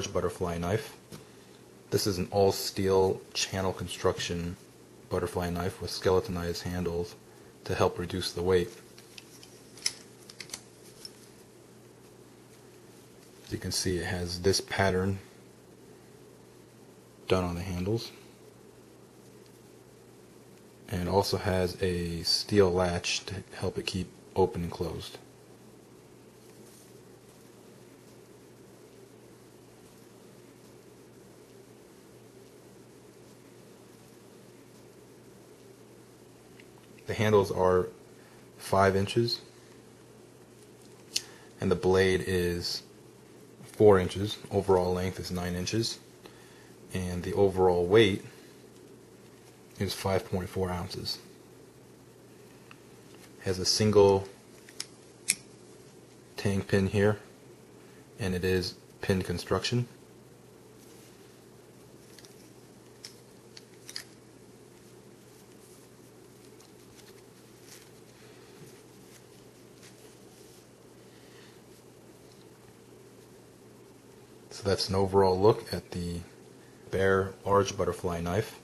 large butterfly knife. This is an all-steel channel construction butterfly knife with skeletonized handles to help reduce the weight. As you can see, it has this pattern done on the handles, and it also has a steel latch to help it keep open and closed. The handles are 5 inches and the blade is 4 inches. Overall length is 9 inches and the overall weight is 5.4 ounces. Has a single tang pin here and it is pin construction. So that's an overall look at the Bear large butterfly knife.